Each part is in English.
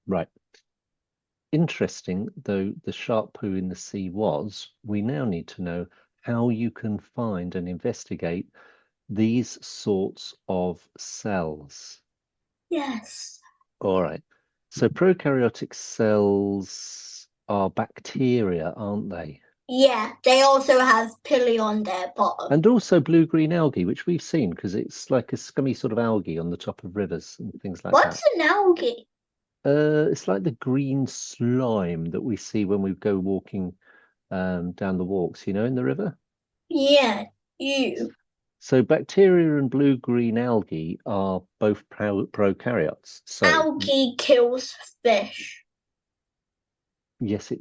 Right. Interesting, though the shark poo in the sea was, we now need to know how you can find and investigate these sorts of cells. Yes. All right. So prokaryotic cells are bacteria, aren't they? Yeah, they also have pili on their bottom. And also blue-green algae, which we've seen because it's like a scummy sort of algae on the top of rivers and things like that. What's an algae? It's like the green slime that we see when we go walking down the walks, in the river. Yeah, you. So bacteria and blue-green algae are both prokaryotes. So Algae kills fish. yes,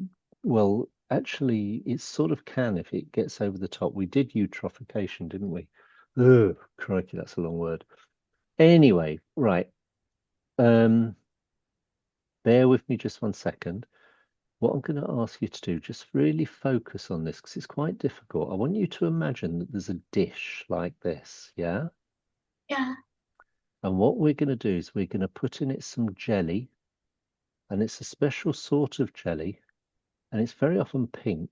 well, actually, it sort of can if it gets over the top. We did eutrophication, didn't we? Ugh, crikey, that's a long word. Anyway, right. Um, bear with me just one second. What I'm going to ask you to do, just really focus on this because it's quite difficult. I want you to imagine that there's a dish like this, yeah? Yeah. And what we're going to do is we're going to put in it some jelly, and it's a special sort of jelly, and it's very often pink.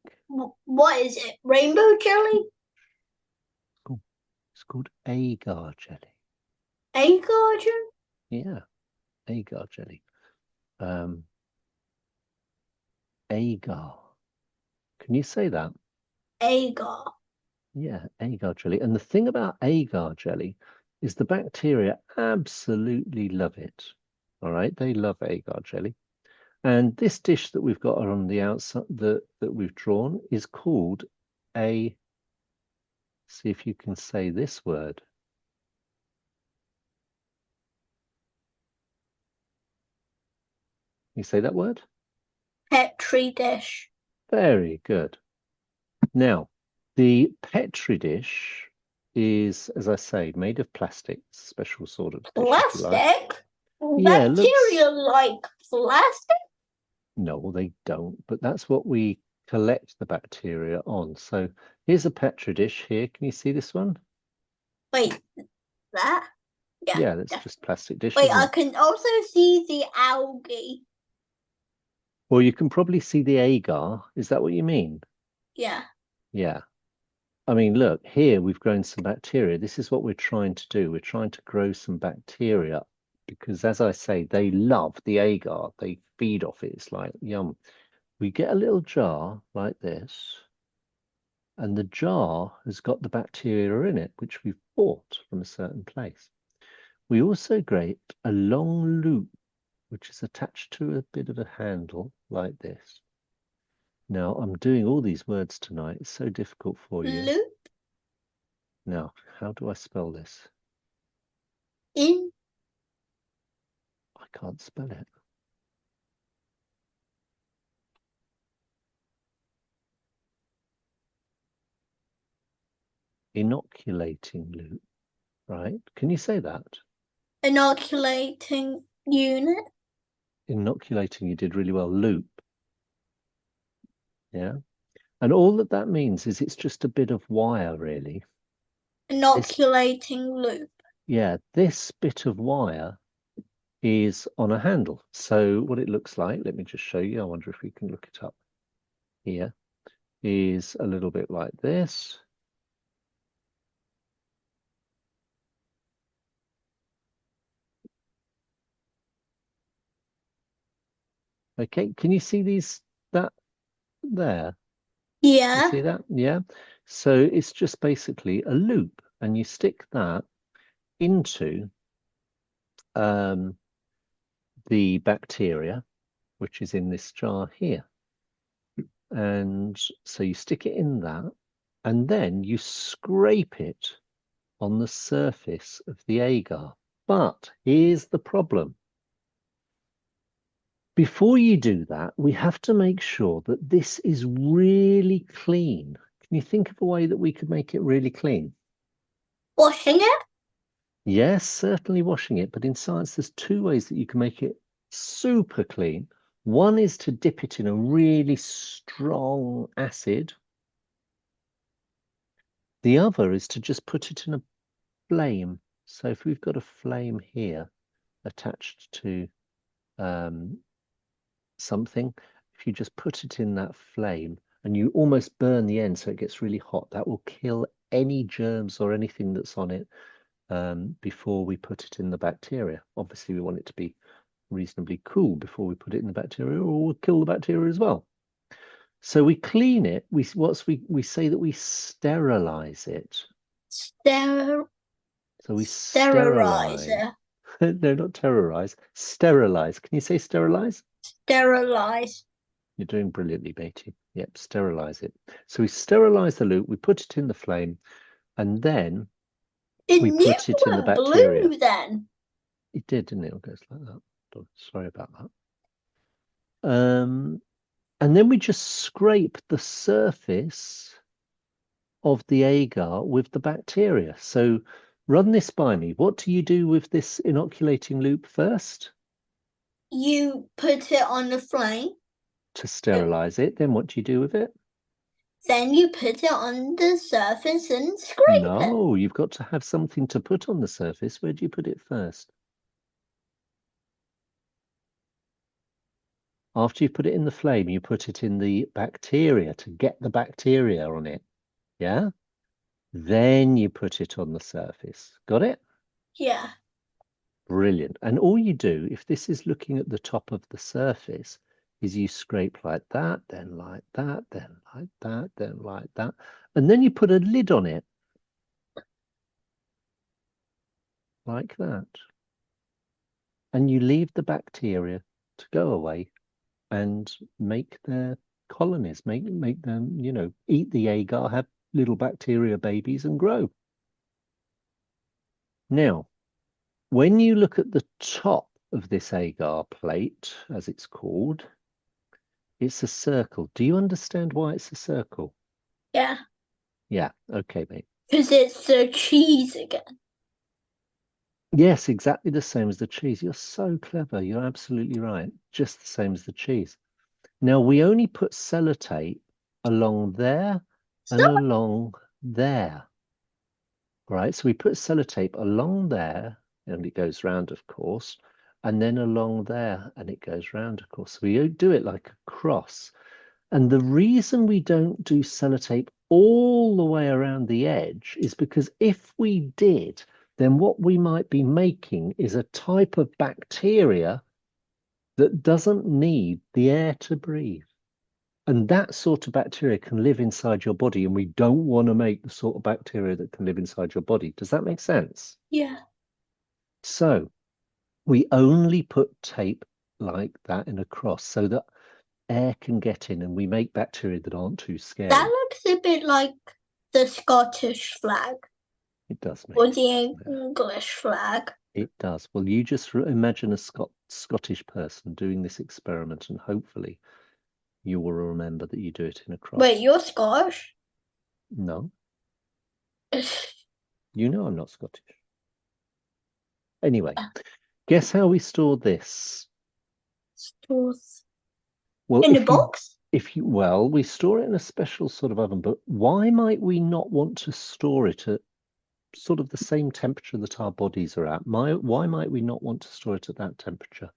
What is it? Rainbow jelly? Oh, it's called agar jelly. Agar Yeah, agar jelly. Um, agar. Can you say that? Agar. Yeah, agar jelly. And the thing about agar jelly is the bacteria absolutely love it. All right, they love agar jelly. And this dish that we've got on the outside that we've drawn is called a, see if you can say this word. You say that word? Petri dish. Very good. Now, the Petri dish is, as I say, made of plastic, special sort of dish, if you like. Plastic? Yeah, looks, Bacteria like plastic? no, they don't, but that's what we collect the bacteria on. So here's a Petri dish here. Can you see this one? Wait, that? Yeah. Yeah, that's Yeah. just plastic dish, Wait, isn't I it? can also see the algae. Well, you can probably see the agar. Is that what you mean? Yeah. Yeah. I mean, look, here we've grown some bacteria. This is what we're trying to do. We're trying to grow some bacteria because, as I say, they love the agar. They feed off it. It's like yum. We get a little jar like this, and the jar has got the bacteria in it, which we've bought from a certain place. We also grate a long loop, which is attached to a bit of a handle like this. Now, I'm doing all these words tonight. It's so difficult for you. Loop Now, how do I spell this? in. I can't spell it. Inoculating loop, right? Can you say that? Inoculating unit. Inoculating, you did really well. Loop, yeah. And all that that means is it's just a bit of wire, really. This, Inoculating loop. yeah, this bit of wire is on a handle. So what it looks like, let me just show you. I wonder if we can look it up here, is a little bit like this. Okay, can you see that there? You Yeah. see that? Yeah. So it's just basically a loop, and you stick that into um, the bacteria, which is in this jar here. And so you stick it in that, and then you scrape it on the surface of the agar. But here's the problem. Before you do that, we have to make sure that this is really clean. Can you think of a way that we could make it really clean? Washing it. Yes, certainly washing it, but in science, there's two ways that you can make it super clean. One is to dip it in a really strong acid. The other is to just put it in a flame. So if we've got a flame here attached to something, if you just put it in that flame and you almost burn the end so it gets really hot, that will kill any germs or anything that's on it before we put it in the bacteria. Obviously, we want it to be reasonably cool before we put it in the bacteria, or we'll kill the bacteria as well. So we clean it. We say that we sterilize it. Ster So we sterilize. sterilizer. No, not terrorize. Sterilize. Can you say sterilize? Sterilize. You're doing brilliantly, Beatty. Yep, sterilize it. So we sterilize the loop, we put it in the flame, and then It we knew put it in the went bacteria. blue then. It did, didn't it? It goes like that. Oh, sorry about that. And then we just scrape the surface of the agar with the bacteria. So run this by me. What do you do with this inoculating loop first? You put it on the flame, To sterilize it, then what do you do with it? then you put it on the surface and scrape it. No, you've got to have something to put on the surface. Where do you put it first? After you put it in the flame, you put it in the bacteria to get the bacteria on it. Yeah? Then you put it on the surface. Got it? Yeah. Brilliant. And all you do, if this is looking at the top of the surface, is you scrape like that, then like that, then like that, then like that. And then you put a lid on it. Like that. And you leave the bacteria to go away and make their colonies, make them, eat the agar, have little bacteria babies and grow. Now, when you look at the top of this agar plate, as it's called, it's a circle. Do you understand why it's a circle? Yeah. Yeah, okay, mate. Because it's the cheese again. Yes, exactly the same as the cheese. You're so clever. You're absolutely right. Just the same as the cheese. Now, we only put sellotape along there and Stop. along there, right? So we put sellotape along there and it goes round, of course, and then along there and it goes round, of course. So we do it like a cross. And the reason we don't do sellotape all the way around the edge is because if we did, then what we might be making is a type of bacteria that doesn't need the air to breathe. And that sort of bacteria can live inside your body, and we don't want to make the sort of bacteria that can live inside your body. Does that make sense? Yeah. So we only put tape like that in a cross so that air can get in and we make bacteria that aren't too That scary. looks a bit like the Scottish flag It does, or mate. the Yeah, English flag. it does. Well, you just imagine a Scottish person doing this experiment, and hopefully you will remember that you do it in a Wait, cross. you're Scottish? No, you know I'm not Scottish. Anyway, guess how we store this? Stores Well, in a box? well, we store it in a special sort of oven, but why might we not want to store it at sort of the same temperature that our bodies are at? Why might we not want to store it at that temperature?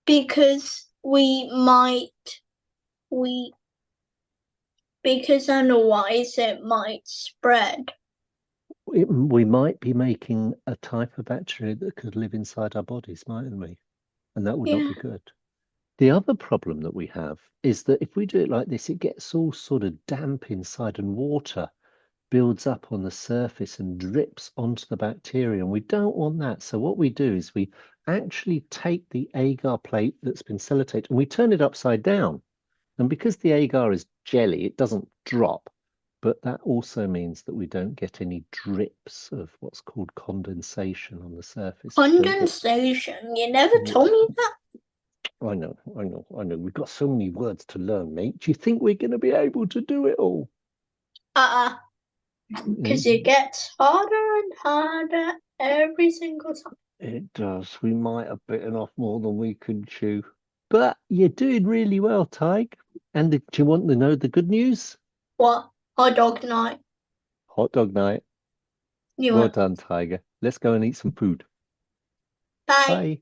Because we because otherwise it might spread. We might be making a type of bacteria that could live inside our bodies, mightn't we? And that would not Yeah. be good. The other problem that we have is that if we do it like this, it gets all sort of damp inside and water builds up on the surface and drips onto the bacteria. And we don't want that. So what we do is we actually take the agar plate that's been sellotaped and we turn it upside down. And because the agar is jelly, it doesn't drop. But that also means that we don't get any drips of what's called condensation on the surface. We don't get. Condensation. You never told me that. I know, I know, I know. We've got so many words to learn, mate. Do you think we're going to be able to do it all? Uh-uh. Because it Mm, gets harder and harder every single time. it does. We might have bitten off more than we could chew. But you're doing really well, Tig. And do you want to know the good news? What? Hot dog night. Hot dog night. You Well want? done, Tiger. Let's go and eat some food. Bye. Bye.